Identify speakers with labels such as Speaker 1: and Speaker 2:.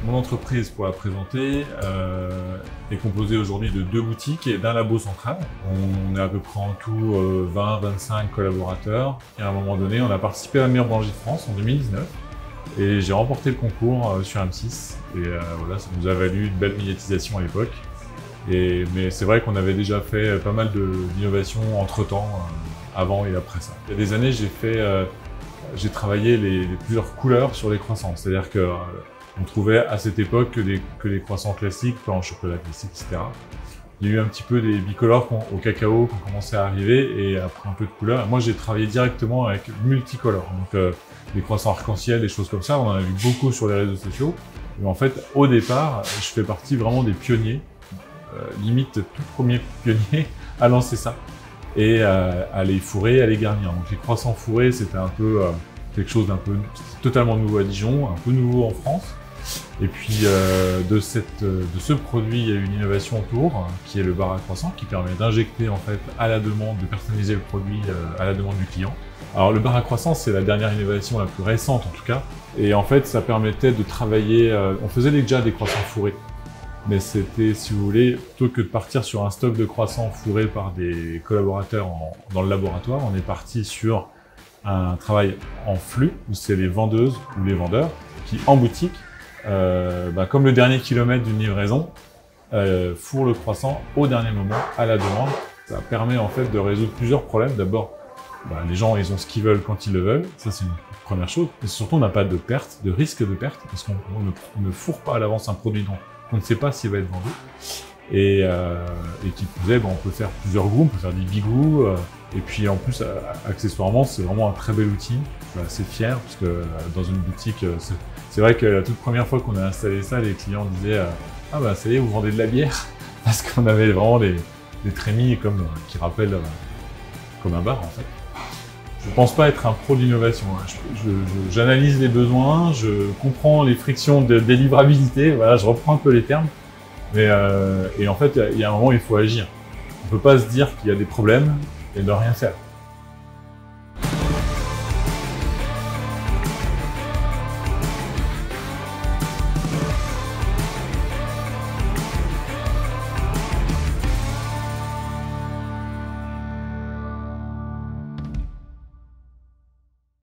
Speaker 1: Mon entreprise, pour la présenter, est composée aujourd'hui de 2 boutiques et d'un labo central. On est à peu près en tout 20-25 collaborateurs. Et à un moment donné, on a participé à la meilleure boulangerie de France en 2019. Et j'ai remporté le concours sur M6. Et voilà, ça nous a valu une belle médiatisation à l'époque. Mais c'est vrai qu'on avait déjà fait pas mal d'innovations entre-temps, avant et après ça. Il y a des années, j'ai travaillé plusieurs couleurs sur les croissants. C'est-à-dire que on trouvait à cette époque que les croissants classiques, pain au chocolat classique, etc. Il y a eu un petit peu des bicolores au cacao qui ont commencé à arriver et après un peu de couleur. Moi, j'ai travaillé directement avec multicolores. Donc, les croissants arc-en-ciel, des choses comme ça, on en a vu beaucoup sur les réseaux sociaux. Mais en fait, au départ, je fais partie vraiment des pionniers, limite tout premier pionnier à lancer ça et à les fourrer, à les garnir. Donc, les croissants fourrés, c'était un peu quelque chose d'un peu totalement nouveau à Dijon, un peu nouveau en France. Et puis de ce produit, il y a eu une innovation autour, qui est le bar à croissant, qui permet d'injecter en fait à la demande, de personnaliser le produit à la demande du client. Alors le bar à croissant, c'est la dernière innovation la plus récente en tout cas. Et en fait, ça permettait de travailler, on faisait déjà des croissants fourrés. Mais c'était, si vous voulez, plutôt que de partir sur un stock de croissants fourrés par des collaborateurs dans le laboratoire, on est parti sur un travail en flux, où c'est les vendeuses ou les vendeurs qui, en boutique, comme le dernier kilomètre d'une livraison, fourrent le croissant au dernier moment, à la demande. Ça permet en fait de résoudre plusieurs problèmes. D'abord, les gens ils ont ce qu'ils veulent quand ils le veulent, ça c'est une première chose. Et surtout, on n'a pas de perte, de risque de perte, parce qu'on ne fourre pas à l'avance un produit dont on ne sait pas s'il va être vendu. Et qui plus est, on peut faire plusieurs goûts, on peut faire des bigoux. Et puis en plus, accessoirement, c'est vraiment un très bel outil. Je suis assez fier, parce que dans une boutique, c'est vrai que la toute première fois qu'on a installé ça, les clients disaient « Ah bah ça y est, vous vendez de la bière ?» Parce qu'on avait vraiment des trémies qui rappellent comme un bar en fait. Je ne pense pas être un pro d'innovation. J'analyse les besoins, je comprends les frictions de délivrabilité, voilà, je reprends un peu les termes. Et en fait, il y a un moment où il faut agir. On ne peut pas se dire qu'il y a des problèmes et ne rien faire.